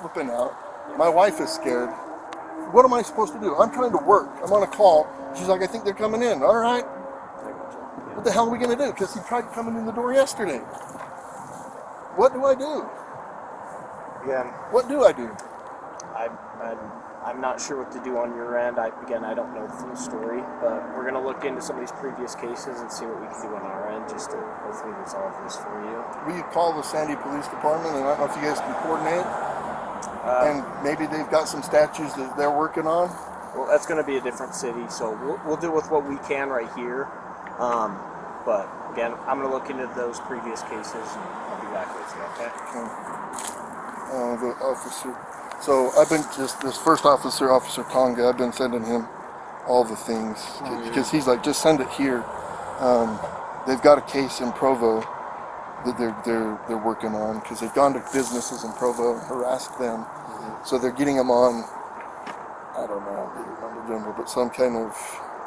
flipping out. My wife is scared. What am I supposed to do? I'm trying to work. I'm on a call. She's like, I think they're coming in. All right. What the hell are we going to do? Because he tried coming in the door yesterday. What do I do? Yeah. What do I do? I'm not sure what to do on your end. I don't know the full story, but we're going to look into some of these previous cases and see what we can do on our end just to hopefully resolve this for you. Will you call the Sandy Police Department, and I don't know if you guys can coordinate? And maybe they've got some statues that they're working on? Well, that's going to be a different city, so we'll deal with what we can right here. But again, I'm going to look into those previous cases, and I'll be back with you, okay? The officer. So I've been this first officer, Officer Tonga, I've been sending him all the things because he's like, just send it here. They've got a case in Provo that they're working on because they've gone to businesses in Provo and harassed them. So they're getting them on, I don't know, on the general, but some kind of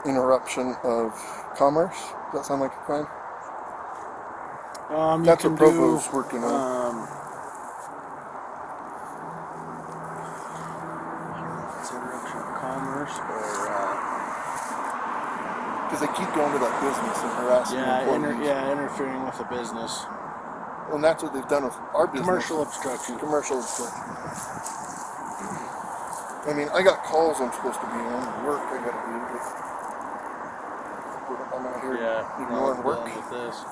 interruption of commerce. Does that sound like a crime? That's what Provo's working on. Because they keep going to that business and harassing employees. Interfering with the business. Well, and that's what they've done with our business. Commercial obstruction. I mean, I got calls I'm supposed to be on, work I got to do, but I'm out here ignoring work. With this.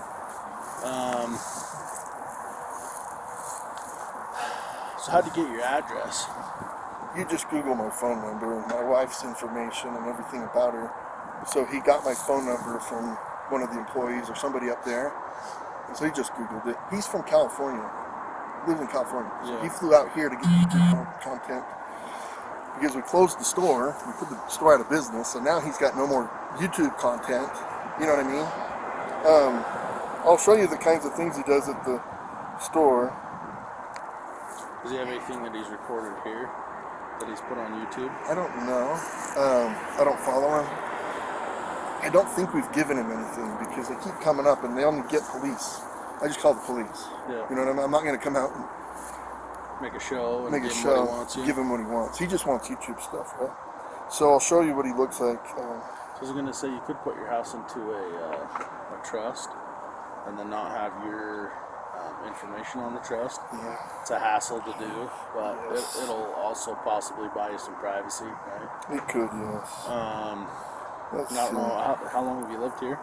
So how'd you get your address? You just Google my phone number, my wife's information, and everything about her. So he got my phone number from one of the employees or somebody up there. And so he just Googled it. He's from California. He lives in California. So he flew out here to get YouTube content. Because we closed the store, we put the store out of business, so now he's got no more YouTube content. You know what I mean? I'll show you the kinds of things he does at the store. Does he have anything that he's recorded here that he's put on YouTube? I don't know. I don't follow him. I don't think we've given him anything because they keep coming up and they only get police. I just call the police. Yeah. You know what I mean? I'm not going to come out and make a show and give him what he wants. He just wants YouTube stuff, right? So I'll show you what he looks like. So I was going to say you could put your house into a trust and then not have your information on the trust. Yeah. It's a hassle to do, but it'll also possibly buy you some privacy, right? It could, yes. I don't know, how long have you lived here?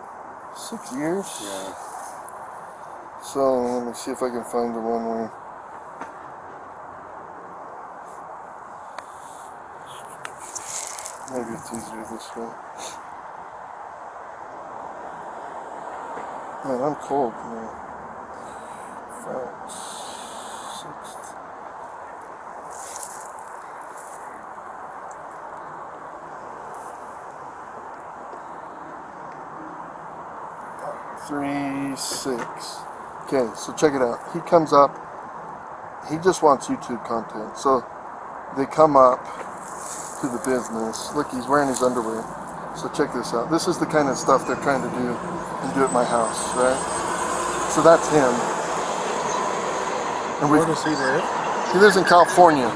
6 years. Yeah. So let me see if I can find the one where. Maybe it's easier this way. Man, I'm cold, man. 6th. Three, 6. Okay, so check it out. He comes up. He just wants YouTube content. So they come up to the business. Look, he's wearing his underwear. So check this out. This is the kind of stuff they're trying to do and do at my house, right? So that's him. And where does he live? He lives in California.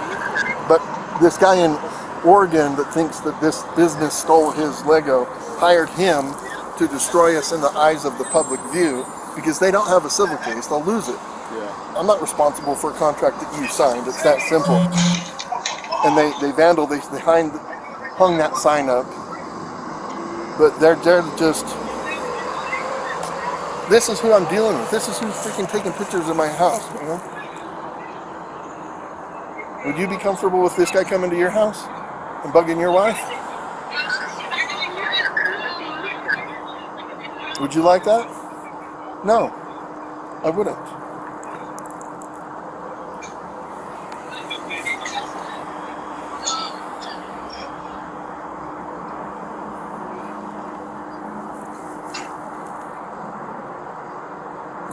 But this guy in Oregon that thinks that this business stole his Lego hired him to destroy us in the eyes of the public view because they don't have a civil case. They'll lose it. Yeah. I'm not responsible for a contract that you signed. It's that simple. And they hung that sign up. But they're just, this is who I'm dealing with. This is who's freaking taking pictures of my house, you know? Would you be comfortable with this guy coming to your house and bugging your wife? Would you like that? No, I wouldn't.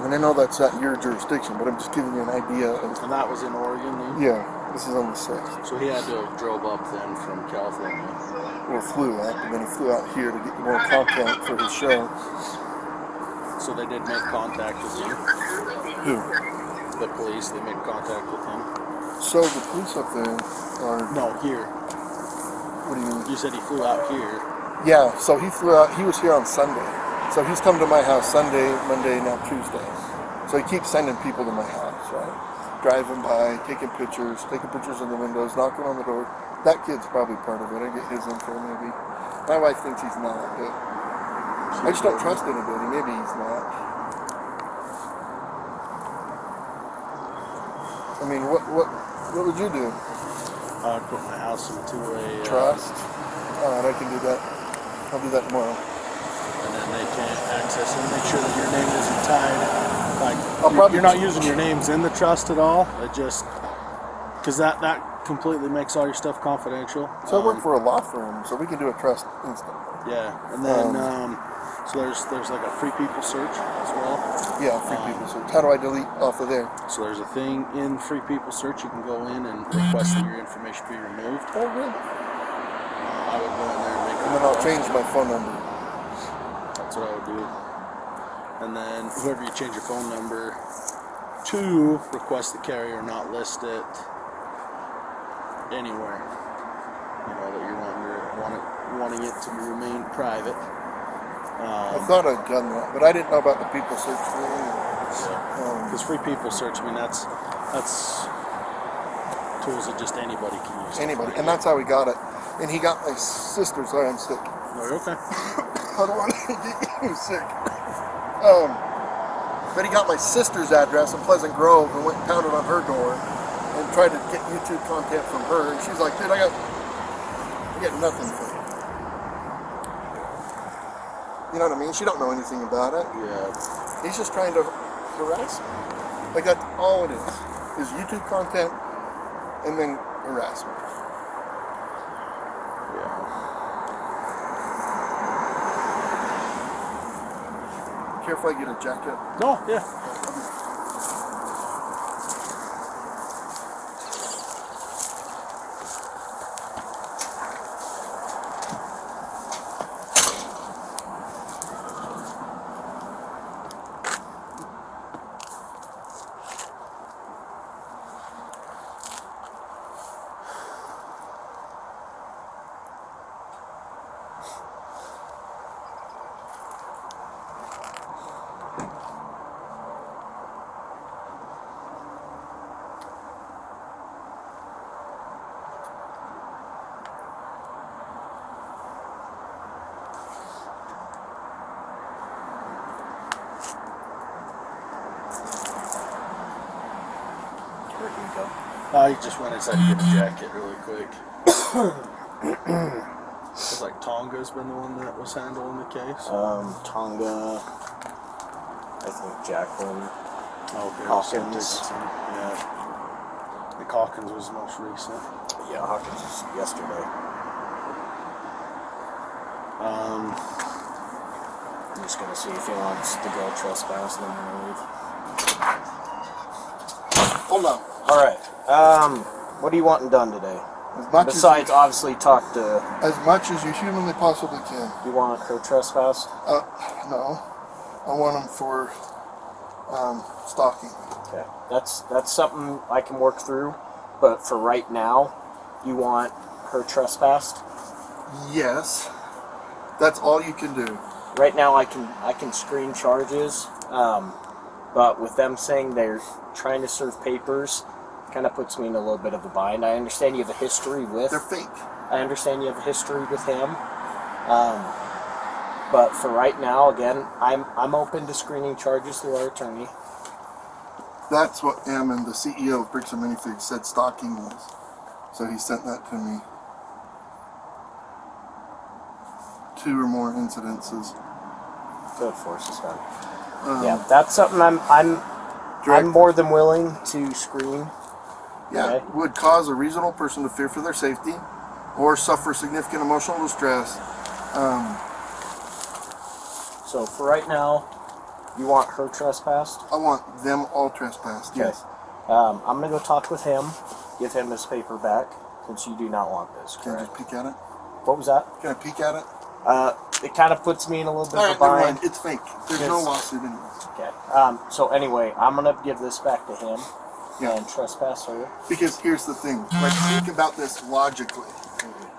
And I know that's not your jurisdiction, but I'm just giving you an idea of... And that was in Oregon, then? Yeah, this is on the 6th. So he had to have drove up then from California. Or flew out, and then he flew out here to get more content for his show. So they did make contact with you? Who? The police, they made contact with him? So the police up there are. No, here. What do you mean? You said he flew out here. Yeah, so he flew out. He was here on Sunday. So he's come to my house Sunday, Monday, now Tuesday. So he keeps sending people to my house, right? Driving by, taking pictures of the windows, knocking on the door. That kid's probably part of it. I get his info maybe. My wife thinks he's not, but I just don't trust anybody. Maybe he's not. I mean, what would you do? I'd put my house into a Trust? Alright, I can do that. I'll do that tomorrow. and then they can't access it. Make sure that your name isn't tied. I'll Like probably you're not using your names in the trust at all. It just because that completely makes all your stuff confidential. So I work for a law firm, so we can do a trust instantly. Yeah, and then so there's like a free people search as well. Yeah, free people search. How do I delete off of there? So there's a thing in free people search. You can go in and request that your information be removed. Oh, really? I would go in there and make And then I'll change my phone number. That's what I would do. And then whoever you change your phone number to, request the carrier not list it anywhere. You know that you're wanting it to remain private. I thought I'd done that, but I didn't know about the people search thing. Because free people search, I mean that's tools that just anybody can use. Anybody, and that's how we got it. And he got my sister's. Sorry, I'm sick. Oh, you're okay. I don't want to get you sick. But he got my sister's address in Pleasant Grove and went and pounded on her door and tried to get YouTube content from her. And she's like, dude, I get nothing from you. You know what I mean? She don't know anything about it. Yeah. He's just trying to harass me. Like that's all it is YouTube content and then harassment. Yeah. Care if I get a jacket? No, yeah. I just went inside to get a jacket really quick. It's like Tonga's been the one that was handling the case. Tonga, I think Jacqueline. Okay, Hawkins. Yeah. I think Hawkins was the most recent. Yeah, Hawkins was yesterday. I'm just gonna see if he wants to go trespass, then we're gonna leave. Hold on. All right. What are you wanting done today? As much Besides, obviously, talk to. as much as you humanly possibly can. You want her trespass? No. I want them for stalking. Okay. That's something I can work through, but for right now, you want her trespassed? Yes. That's all you can do. Right now, I can screen charges, but with them saying they're trying to serve papers, kind of puts me in a little bit of a bind. I understand you have a history with. They're fake. I understand you have a history with him, but for right now, again, I'm open to screening charges through our attorney. That's what Ammon, the CEO of Bricks and Minifigs, said stalking was. So he sent that to me. 2 or more incidences. Good for suspend. Yeah, that's something I'm Direct- more than willing to screen. Yeah, Okay. would cause a reasonable person to fear for their safety or suffer significant emotional distress. So for right now, you want her trespassed? I want them all trespassed, Okay. yes. I'm gonna go talk with him, give him his paper back, since you do not want this, Can I correct? just peek at it? What was that? Can I peek at it? It kind of puts me in a little bit of a Alright, never bind. mind. It's fake. There's no Yes. lawsuit anyway. Okay. So anyway, I'm gonna give this back to him. Yeah. and trespasser. Because here's the thing, like think about this logically.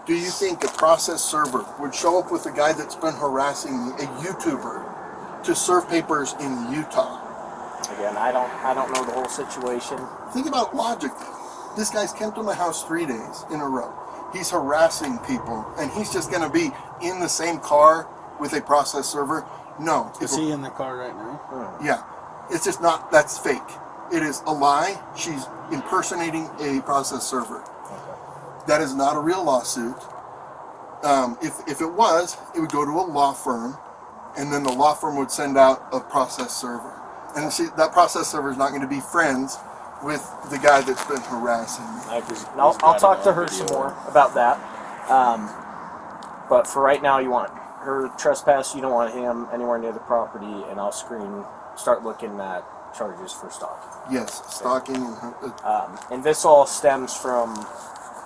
Do you think a process server would show up with a guy that's been harassing a YouTuber to serve papers in Utah? Again, I don't know the whole situation. Think about logic. This guy's come to my house 3 days in a row. He's harassing people, and he's just going to be in the same car with a process server? No. Is he in the car right now? Yeah. It's just not, that's fake. It is a lie. She's impersonating a process server. That is not a real lawsuit. If it was, it would go to a law firm, and then the law firm would send out a process server. And see, that process server is not going to be friends with the guy that's been harassing me. I'll talk to her some more about that. But for right now, you want her trespass. You don't want him anywhere near the property, and I'll start looking at charges for stalking. Yes, stalking. And this all stems from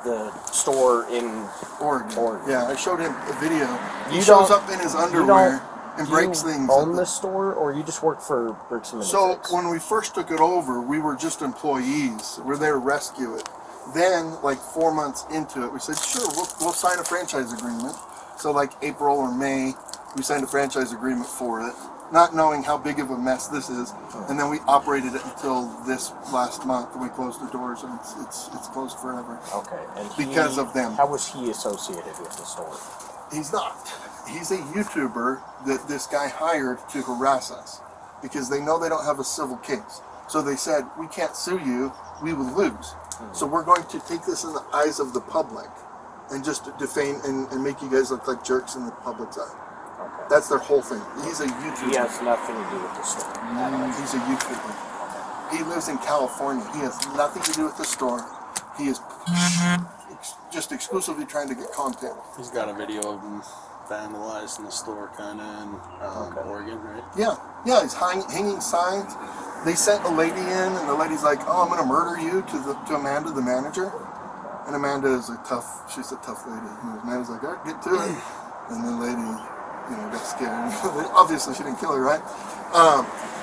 the store in Oregon. Yeah, I showed him a video. He You shows don't- up in his underwear and Do breaks you things. own this store, or you just work for Bricks and So Fix? when we first took it over, we were just employees. We're there to rescue it. Then, like 4 months into it, we said, sure, we'll sign a franchise agreement. So like April or May, we signed a franchise agreement for it, not knowing how big of a mess this is. And then we operated it until this last month, and we closed the doors, and it's closed forever. Okay, and Because of them. How was he associated with the store? He's not. He's a YouTuber that this guy hired to harass us because they know they don't have a civil case. So they said, we can't sue you, we will lose. So we're going to take this in the eyes of the public and just defame and make you guys look like jerks in the public's eye. Okay. That's their whole thing. He's a YouTuber. He has nothing to do with the store. He's a YouTuber. He lives in California. He has nothing to do with the store. He is just exclusively trying to get content. He's got a video of him vandalized in the store, kind of in Oregon, right? Yeah, he's hanging signs. They sent a lady in, and the lady's like, "Oh, I'm gonna murder you," to Amanda, the manager. And Amanda is she's a tough lady. And Amanda's like, "All right, get to it." And the lady, got scared. Obviously, she didn't kill her, right?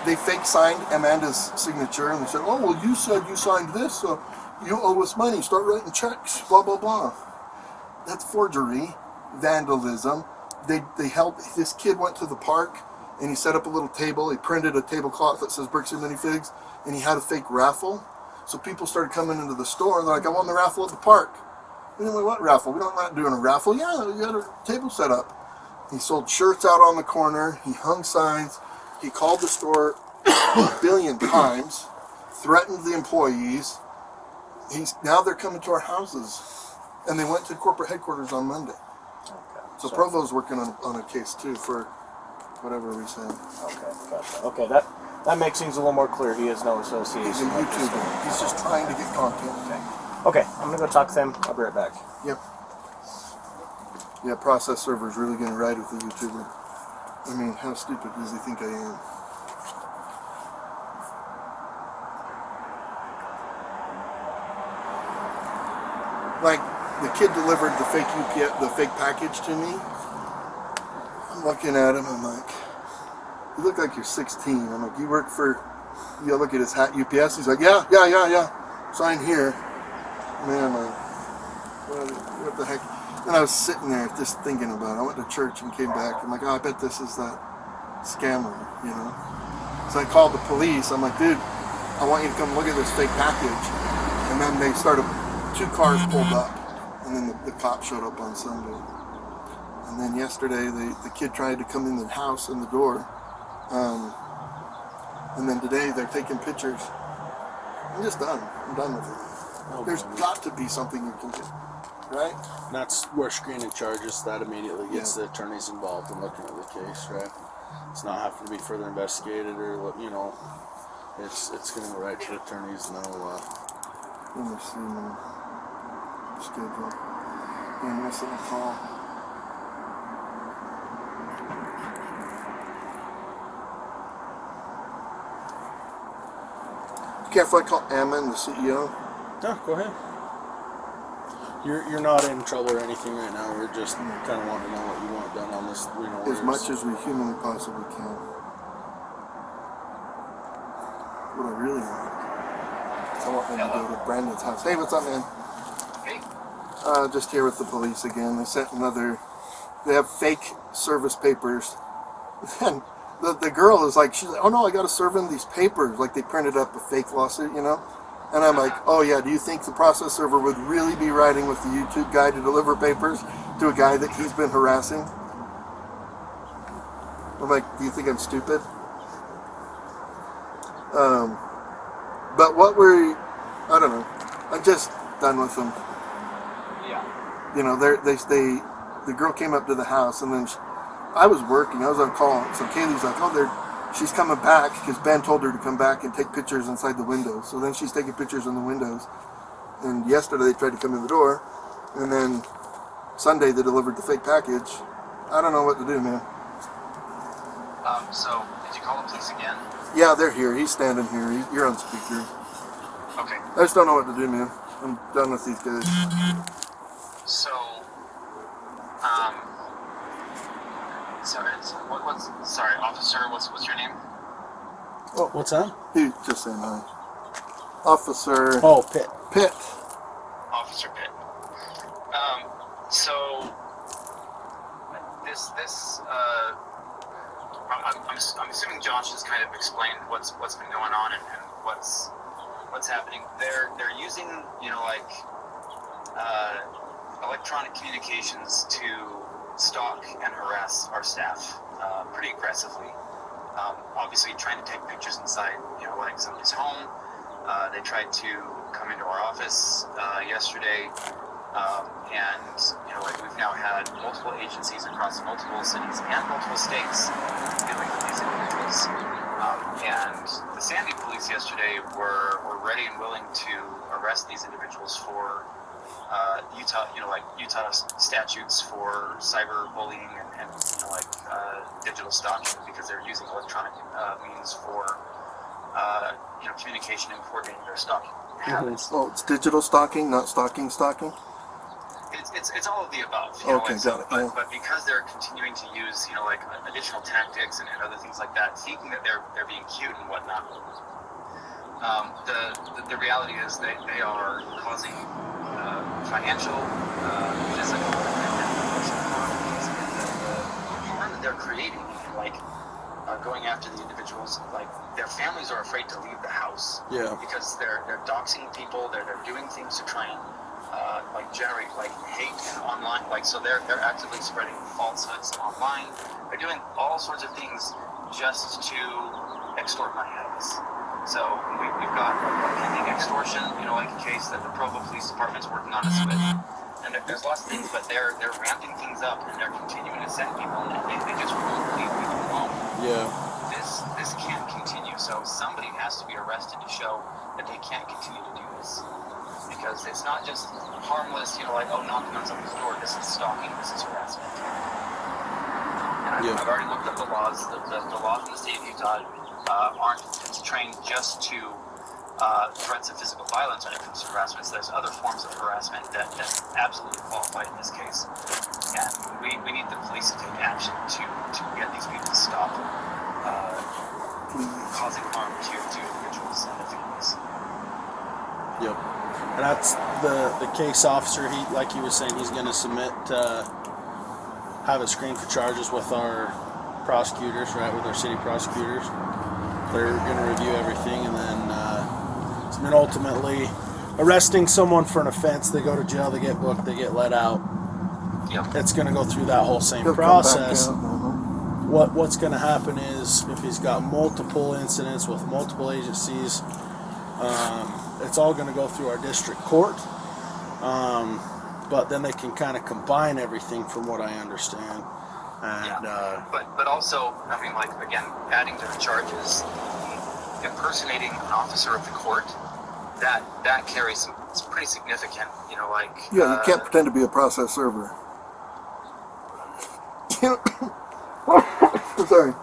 They fake signed Amanda's signature, and they said, "Oh, well, you said you signed this, so you owe us money. Start writing checks." Blah blah blah. That's forgery, vandalism. They helped. This kid went to the park and he set up a little table. He printed a tablecloth that says Bricks and Minifigs, and he had a fake raffle. So people started coming into the store and they're like, "I won the raffle at the park." And I'm like, "What raffle? We're not doing a raffle." "Yeah, you had a table set up." He sold shirts out on the corner. He hung signs. He called the store a billion times, threatened the employees. Now they're coming to our houses, and they went to corporate headquarters on Monday. Okay. So Provo's working on a case too for whatever reason. Okay, gotcha. Okay, that makes things a little more clear. He has no association. He's a with the store. YouTuber. He's just trying to get content. Okay, I'm gonna go talk to them. I'll be right back. Yep. Yeah, process server's really gonna ride with the YouTuber. I mean, how stupid does he think I am? Like, the kid delivered the fake the fake package to me. I'm looking at him, I'm like, "You look like you're 16. I'm like, "You work for," look at his hat, UPS. He's like, yeah. Sign here. Man, I'm like, what the heck? And I was sitting there just thinking about it. I went to church and came back. I'm like, "Oh, I bet this is that scammer, So I called the police. I'm like, "Dude, I want you to come look at this fake package." And then they started, 2 cars pulled up. And then the cop showed up on Sunday. And then yesterday, the kid tried to come in the house in the door. And then today, they're taking pictures. I'm just done. I'm done with it. There's got to be something you can do, right? And that's where screening charges, that immediately gets the attorneys involved in looking at the case, right? It's not having to be further investigated or, it's going to go right to the attorneys. No, Let me see my schedule. I'm missing a call. Careful, I call Ammon, the CEO. no, go ahead. You're not in trouble or anything right now. We're just kind of wanting to know what you want done on this. As much as we humanly possibly can. What I really want I want them to go to Brandon's house. Hey, what's up, man? Hey. Just here with the police again. They sent another. They have fake service papers. And the girl is like, she's like, oh no, I got to serve in these papers. Like they printed up a fake lawsuit, you know? And I'm like, oh yeah, do you think the process server would really be riding with the YouTube guy to deliver papers to a guy that he's been harassing? I'm like, do you think I'm stupid? But I don't know. I'm just done with them. Yeah. You know, the girl came up to the house, and then I was working. I was on call. So Kaylee's like, oh, she's coming back because Ben told her to come back and take pictures inside the windows. So then she's taking pictures in the windows. And yesterday they tried to come in the door, and then Sunday they delivered the fake package. I don't know what to do, man. So, did you call the police again? Yeah, they're here. He's standing here. You're on speaker. Okay. I just don't know what to do, man. I'm done with these guys. So, sorry, officer, what's your name? Oh, What's that? he just saying hi. Officer Oh, Pitt. Pitt. Officer Pitt. So, I'm assuming Josh has kind of explained what's been going on and what's happening. They're using, electronic communications to stalk and harass our staff pretty aggressively. Obviously trying to take pictures inside, somebody's home. They tried to come into our office yesterday, and we've now had multiple agencies across multiple cities and multiple states dealing with these individuals. And the Sandy police yesterday were ready and willing to arrest these individuals for Utah statutes for cyberbullying and digital stalking, because they're using electronic means for communication and coordinating their stalking habits. Oh, it's digital stalking, not stalking. It's all of the above. Okay, got it. Yeah. But because they're continuing to use additional tactics and other things like that, thinking that they're being cute and whatnot. The reality is they are causing financial, physical, and emotional harm. The harm that they're creating, going after the individuals, their families are afraid to leave the house. Yeah. Because they're doxing people, they're doing things to try and generate hate and online, so they're actively spreading falsehoods online. They're doing all sorts of things just to extort money out of us. So we've got a pending extortion, case that the Provo Police Department's working on us with. And there's lots of things, but they're ramping things up and they're continuing to send people, and they just won't leave people alone. Yeah. This can't continue. So somebody has to be arrested to show that they can't continue to do this. Because it's not just harmless, knocking on somebody's door. This is stalking, this is harassment. And I've already looked up the laws. The laws in the state of Utah aren't trained just to threats of physical violence when it comes to harassment. So there's other forms of harassment that absolutely qualify in this case. And we need the police to take action to get these people to stop causing harm to individuals and their families. Yep. And that's the case officer. He, like he was saying, he's going to submit, have it screened for charges with our prosecutors, right, with our city prosecutors. They're going to review everything, and then ultimately arresting someone for an offense. They go to jail, they get booked, they get let out. Yep. It's going to go through that whole same He'll process. come back out. What's going to happen is, if he's got multiple incidents with multiple agencies, it's all going to go through our district court, but then they can kind of combine everything, from what I understand. And but also, again, adding to the charges, impersonating an officer of the court, that carries some, it's pretty significant. Yeah, you can't pretend to be a process server. Sorry.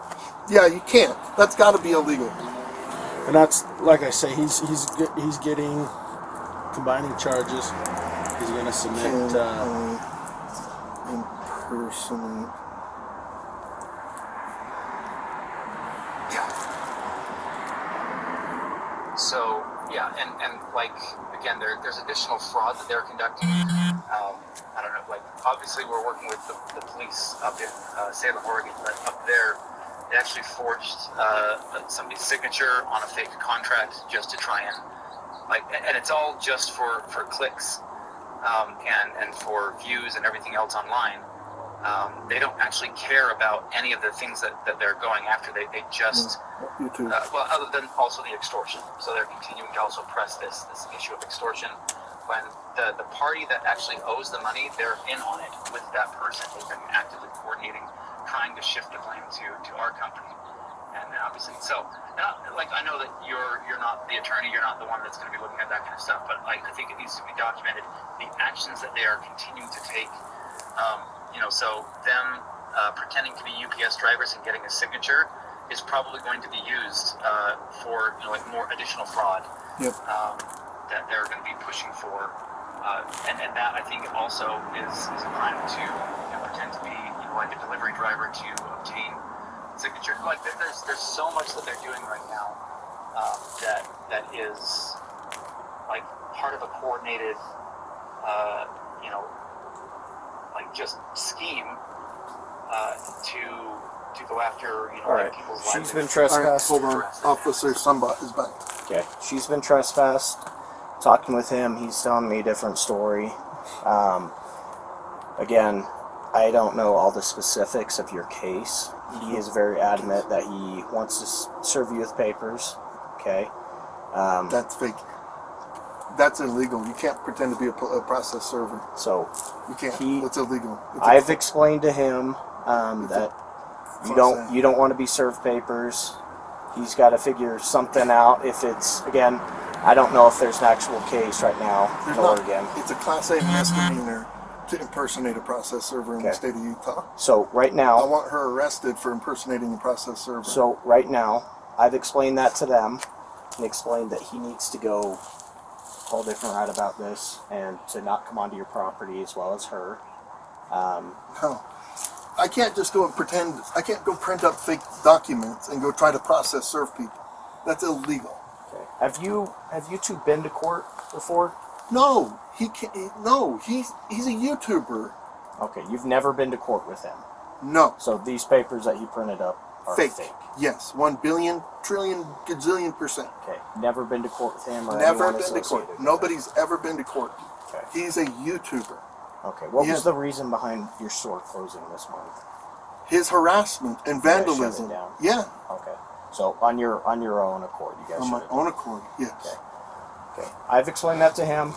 Yeah, you can't. That's got to be illegal. And that's, like I say, he's getting combining charges. He's going to submit. Impersonate. So, Yeah, and like again, there's additional fraud that they're conducting. I don't know, like obviously we're working with the police up in Salem, Oregon, but up there they actually forged somebody's signature on a fake contract just to try and and it's all just for clicks and for views and everything else online. They don't actually care about any of the things that they're going after. They just well, other than also the extortion. So they're continuing to also press this issue of extortion. When the party that actually owes the money, they're in on it with that person. They've been actively coordinating, trying to shift the blame to our company. And obviously, so I know that you're not the attorney, you're not the one that's going to be looking at that kind of stuff. But I think it needs to be documented the actions that they are continuing to take. So them pretending to be UPS drivers and getting a signature is probably going to be used for more additional fraud. Yep. That they're going to be pushing for, and that I think also is a crime to pretend to be like a delivery driver to obtain signature. Like there's so much that they're doing right now that is like part of a coordinated just scheme to go after people's lives. She's been All right, trespassed. hold on. Officer Sumbot is back. Okay, she's been trespassed. Talking with him, he's telling me a different story. Again, I don't know all the specifics of your case. He is very adamant that he wants to serve you with papers. Okay. That's fake. That's illegal. You can't pretend to be a process server. So You can't. It's illegal. I've explained to him that you don't want to be served papers. He's got to figure something out. If it's, again, I don't know if there's an actual case right now in Oregon. It's a Class A misdemeanor to impersonate a process server in the state of Utah. So right now, I want her arrested for impersonating a process server. So right now, I've explained that to them and explained that he needs to go a whole different route about this and to not come onto your property as well as her. No. I can't just go and pretend. I can't go print up fake documents and go try to process serve people. That's illegal. Okay. Have you two been to court before? No, he can't. No, he's a YouTuber. Okay, you've never been to court with him. No. So these papers that he printed up are fake. Yes, 1 billion, trillion, gazillion %. Okay, never been to court with him or Never anyone been to court. associated with Nobody's ever been to court. Okay. He's a YouTuber. Okay, what was the reason behind your store closing this month? His harassment and vandalism. shut it down? Yeah, Okay, so on your own accord, you guys on my shut it own accord. Yes. Okay, I've explained that to him.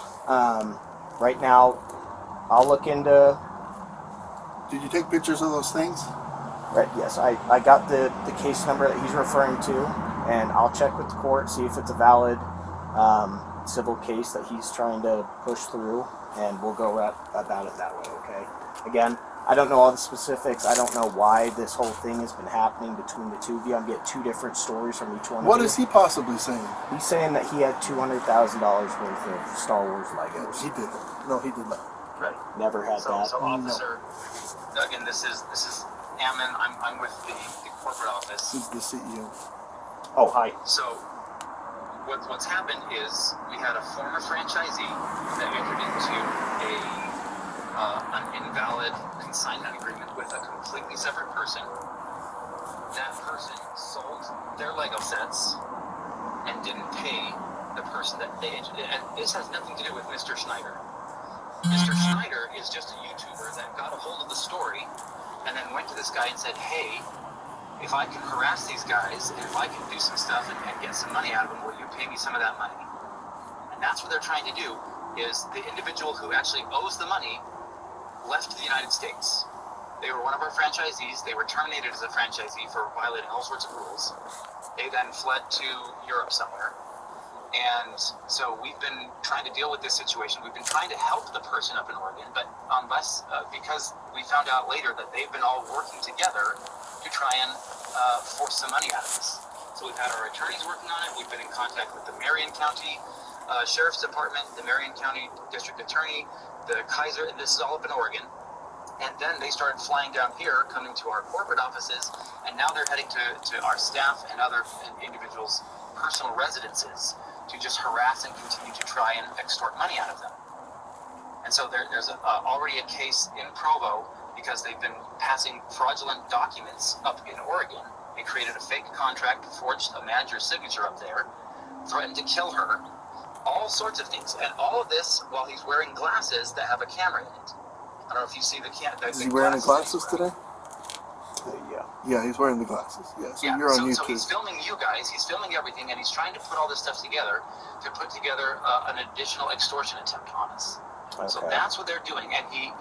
Right now, I'll look into. Did you take pictures of those things? Right. Yes, I got the case number that he's referring to, and I'll check with the court, see if it's a valid civil case that he's trying to push through, and we'll go about it that way. Okay. Again, I don't know all the specifics. I don't know why this whole thing has been happening between the two of you. I'm getting two different stories from each one. What is he possibly saying? He's saying that he had $200,000 worth of Star Wars Legos. He didn't. No, he did not. Right. Never had that. So officer, again, this is Ammon. I'm with the corporate office. He's the CEO. Oh, hi. So what's happened is we had a former franchisee that entered into an invalid consignment agreement with a completely separate person. That person sold their Lego sets and didn't pay the person that they entered. And this has nothing to do with Mr. Schneider. Mr. Schneider is just a YouTuber that got a hold of the story and then went to this guy and said, hey, if I can harass these guys and if I can do some stuff and get some money out of them, will you pay me some of that money? And that's what they're trying to do, is the individual who actually owes the money left the United States. They were one of our franchisees. They were terminated as a franchisee for violating all sorts of rules. They then fled to Europe somewhere. And so we've been trying to deal with this situation. We've been trying to help the person up in Oregon, but because we found out later that they've been all working together to try and force some money out of us. So we've had our attorneys working on it. We've been in contact with the Marion County Sheriff's Department, the Marion County District Attorney, the Kaiser, and this is all up in Oregon. And then they started flying down here, coming to our corporate offices, and now they're heading to our staff and other individuals' personal residences to just harass and continue to try and extort money out of them. And so there's already a case in Provo because they've been passing fraudulent documents up in Oregon. They created a fake contract, forged a manager's signature up there, threatened to kill her, all sorts of things. And all of this while he's wearing glasses that have a camera in it. I don't know if you see the camera. Is he wearing the glasses today? Yeah. Yeah, he's wearing the glasses. Yeah, so Yeah, you're on YouTube. so he's filming you guys, he's filming everything, and he's trying to put all this stuff together to put together an additional extortion attempt on us. Okay. So that's what they're doing. And he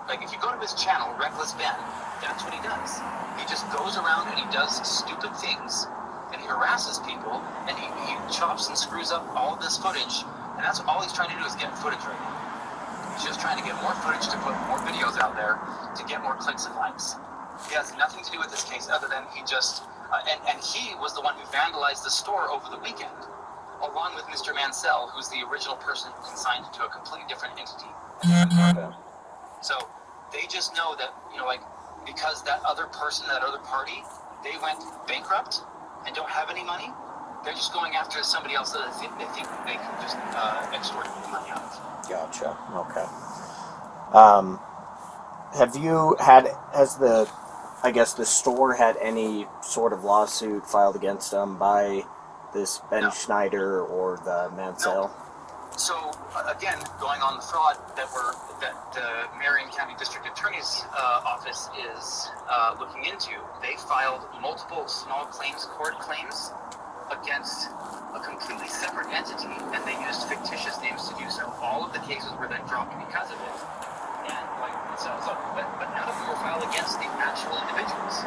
like, if you go to his channel, Reckless Ben, that's what he does. He just goes around and he does stupid things, and he harasses people, and he chops and screws up all of this footage, and that's all he's trying to do is get footage right now. He's just trying to get more footage to put more videos out there to get more clicks and likes. He has nothing to do with this case other than he just, and he was the one who vandalized the store over the weekend, along with Mr. Mansell, who's the original person consigned to a completely different entity. Okay. So they just know that, like, because that other person, that other party, they went bankrupt and don't have any money, they're just going after somebody else that they think they can just extort money out of. Gotcha. Okay. Has the store had any sort of lawsuit filed against them by this Ben No. Schneider or the Mansell? So again, going on the fraud that the Marion County District Attorney's office is looking into, they filed multiple small claims court claims against a completely separate entity, and they used fictitious names to do so. All of the cases were then dropped because of it. And but none of them were filed against the actual individuals.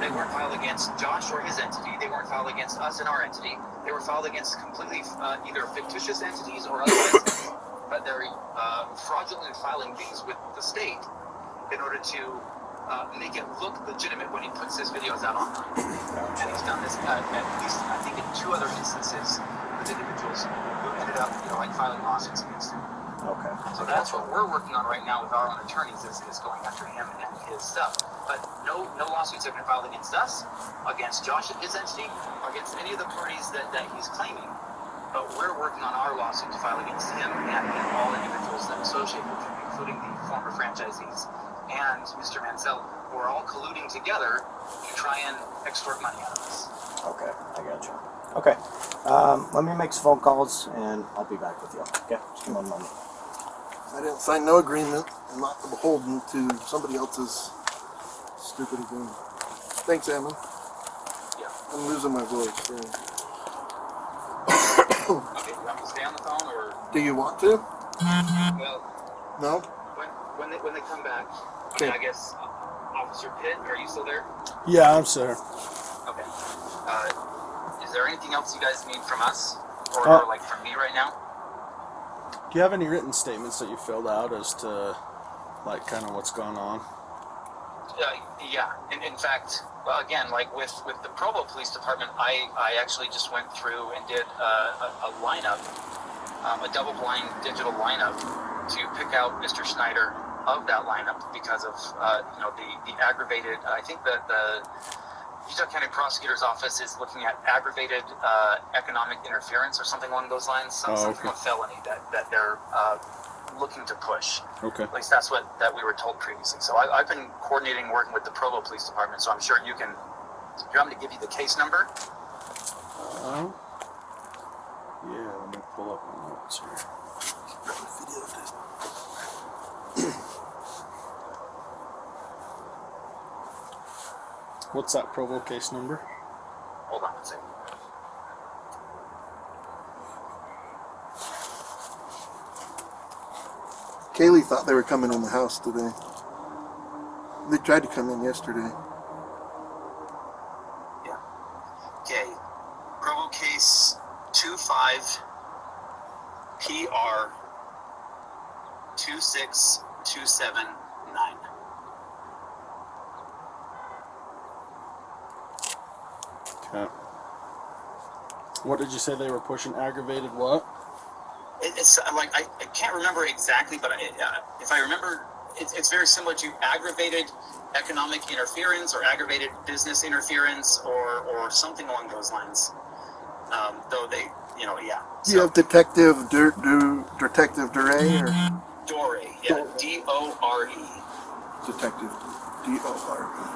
They weren't filed against Josh or his entity. They weren't filed against us and our entity. They were filed against completely either fictitious entities or otherwise. But they're fraudulently filing these with the state in order to make it look legitimate when he puts his videos out online. And he's done this at least, I think, in 2 other instances with individuals who ended up, filing lawsuits against him. Okay. So that's what we're working on right now with our own attorneys is going after him and his stuff. But no lawsuits have been filed against us, against Josh and his entity, or against any of the parties that he's claiming. But we're working on our lawsuit to file against him and all individuals that associate with him, including the former franchisees and Mr. Mansell, who are all colluding together to try and extort money out of us. Okay, I gotcha. Okay. Let me make some phone calls and I'll be back with you. Okay, just give me 1 moment. I didn't sign no agreement. I'm not beholden to somebody else's stupid agreement. Thanks, Ammon. Yeah. I'm losing my voice. So. Okay, you want me to stay on the phone, or? Do you want to? Well, No? when they come back, Okay. I guess, Officer Pitt, are you still there? Yeah, I'm sorry. Okay. Is there anything else you guys need from us? Or like from me right now? Do you have any written statements that you filled out as to, like, kind of what's going on? Yeah. In fact, well, again, like with the Provo Police Department, I actually just went through and did a lineup, a double-blind digital lineup to pick out Mr. Schneider of that lineup because of the aggravated. I think that the Utah County Prosecutor's Office is looking at aggravated economic interference or something along those lines. Some kind of felony that they're looking to push. Okay. At least that's what we were told previously. So I've been coordinating, working with the Provo Police Department. So I'm sure you can. Do you want me to give you the case number? Yeah, let me pull up my notes here. What's that Provo case number? Hold on 1 second. Kaylee thought they were coming in the house today. They tried to come in yesterday. Yeah. Okay. Provo case 25 PR 26279. Okay. What did you say they were pushing? Aggravated what? It's like I can't remember exactly, but if I remember, it's very similar to aggravated economic interference or aggravated business interference or something along those lines. Though they, yeah. Do you have Detective Detective Duray or Dore, yeah, D-O-R-E. Detective D-O-R-E?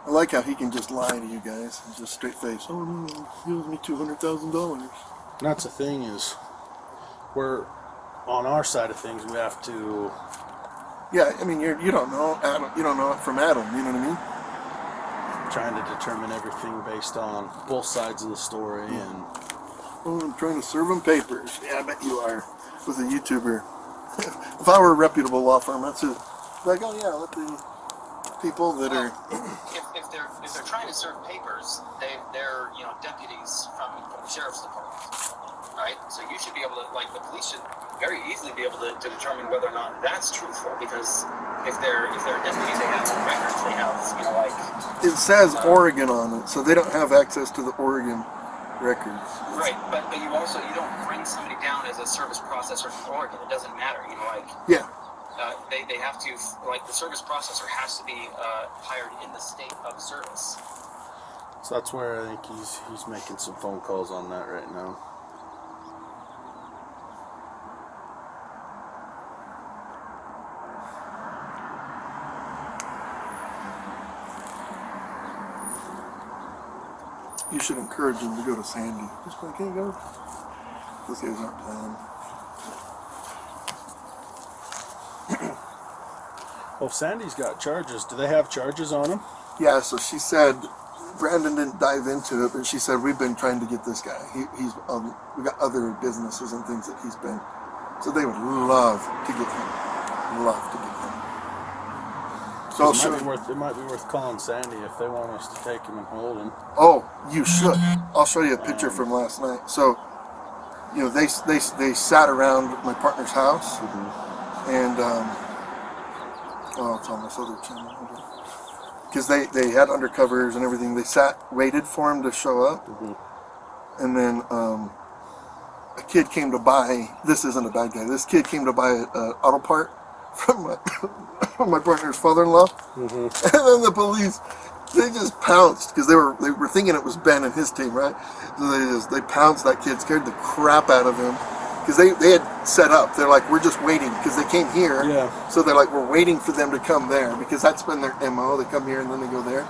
I like how he can just lie to you guys and just straight face. Oh no, he owes me $200,000. And that's the thing is, we're on our side of things. We have to. Yeah, I mean you don't know Adam. You don't know it from Adam. You know what I mean? Trying to determine everything based on both sides of the story, and Oh, I'm trying to serve him papers. Yeah, I bet you are. With a YouTuber. If I were a reputable law firm, that's it. Like, oh yeah, let the people that are. If they're trying to serve papers, they're deputies from the sheriff's department, right? So you should be able to, like, the police should very easily be able to determine whether or not that's truthful, because if they're deputies, they have records, they have like. It says Oregon on it, so they don't have access to the Oregon records. Right, but you don't bring somebody down as a service processor from Oregon. It doesn't matter, Yeah. They have to, like, the service processor has to be hired in the state of service. so that's where I think he's making some phone calls on that right now. You should encourage him to go to Sandy. Just like, hey, go. Those guys aren't playing. Well, if Sandy's got charges, do they have charges on him? Yeah, so she said, Brandon didn't dive into it, but she said, we've been trying to get this guy. He's we got other businesses and things that he's been. So they would love to get him. Love to get him. So I'll show It might be worth calling Sandy if they want us to take him and hold him. Oh, you should. I'll show you a picture from last night. So, they sat around my partner's house, and it's on this other channel because they had undercovers and everything. They waited for him to show up, and then a kid came to buy. This isn't a bad guy. This kid came to buy an auto part from my partner's father-in-law, and then the police. They just pounced because they were thinking it was Ben and his team, right? So they pounced that kid, scared the crap out of him because they had set up. They're like, we're just waiting because they came here. Yeah. So they're like, we're waiting for them to come there because that's been their MO. They come here and then they go there.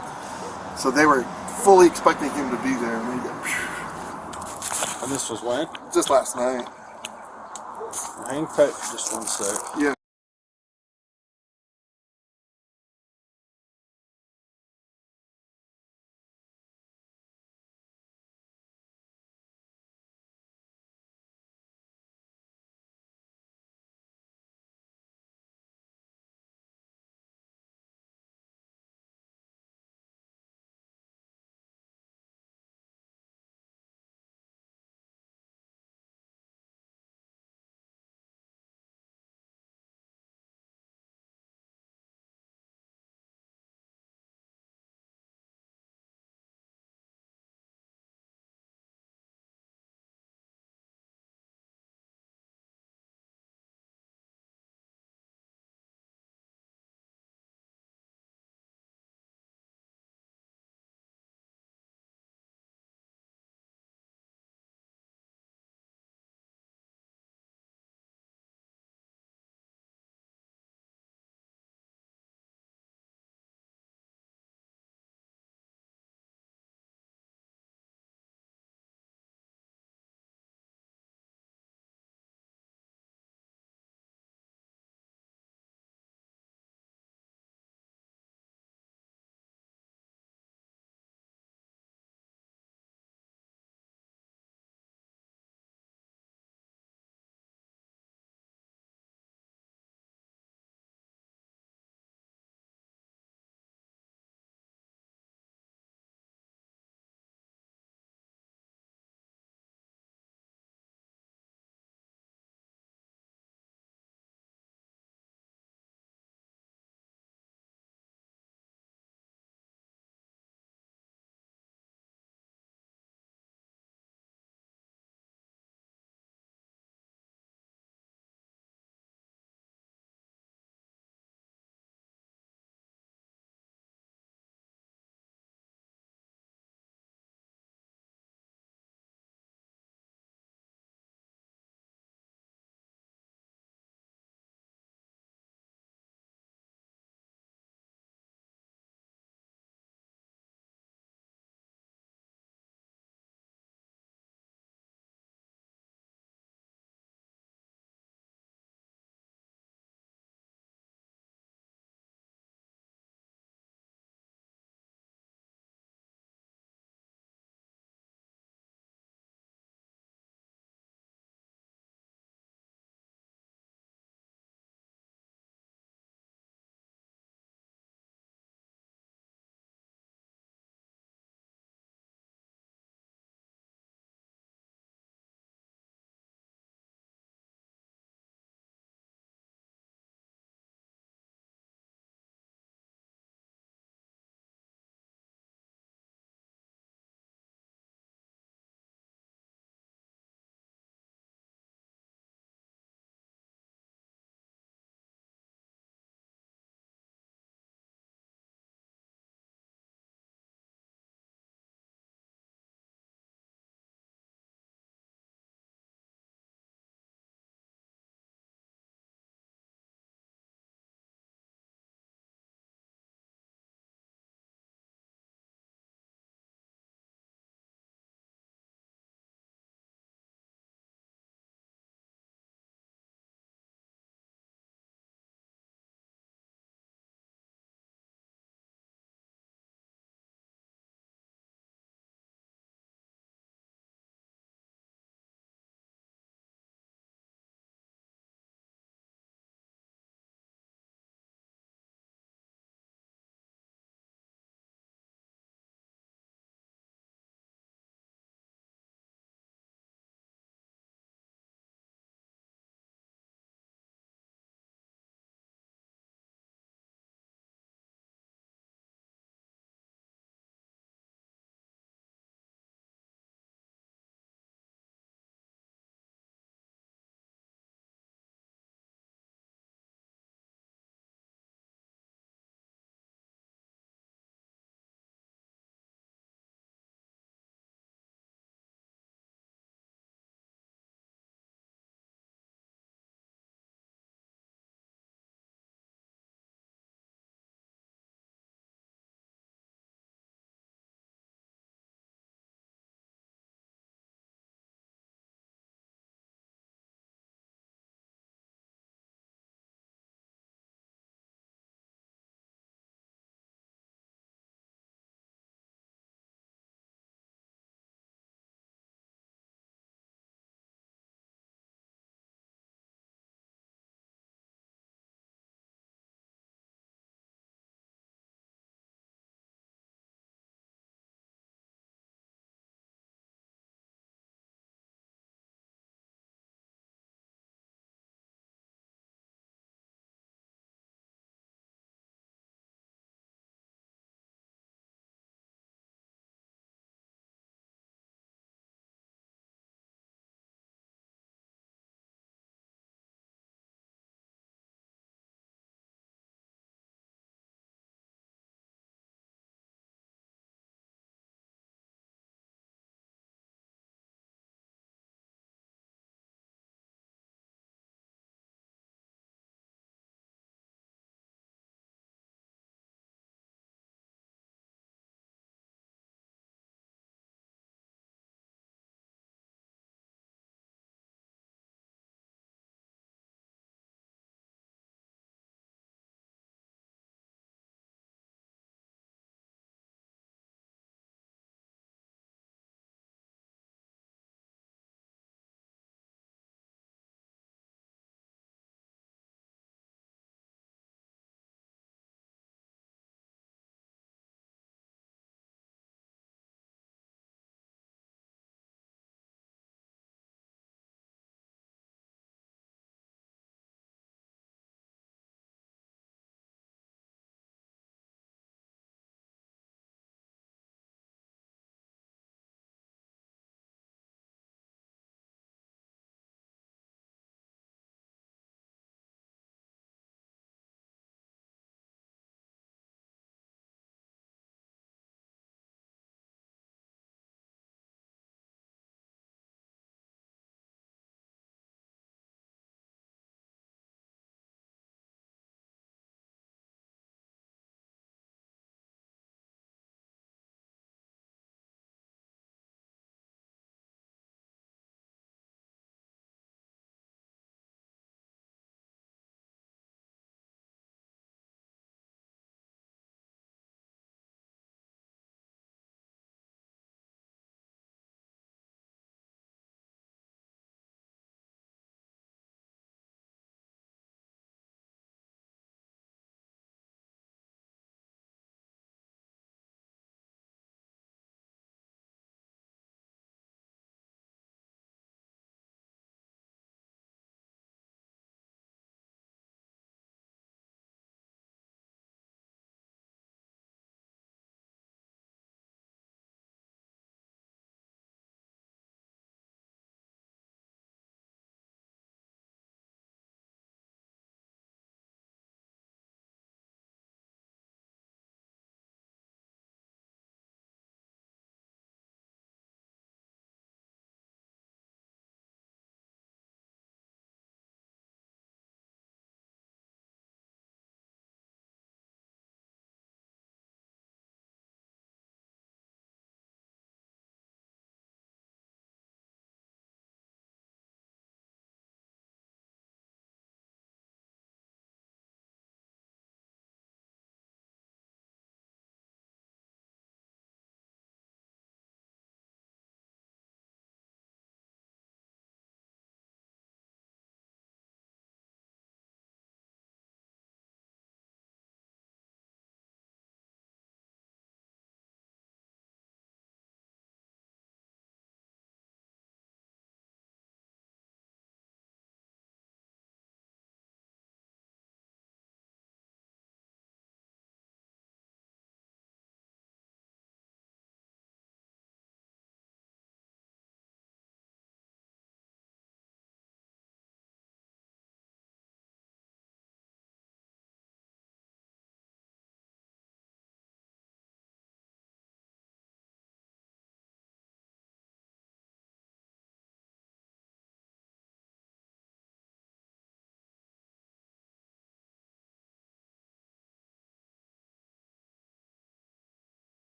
So they were fully expecting him to be there, and they got, And this was when? just last night. Hang tight for just one sec. Yeah.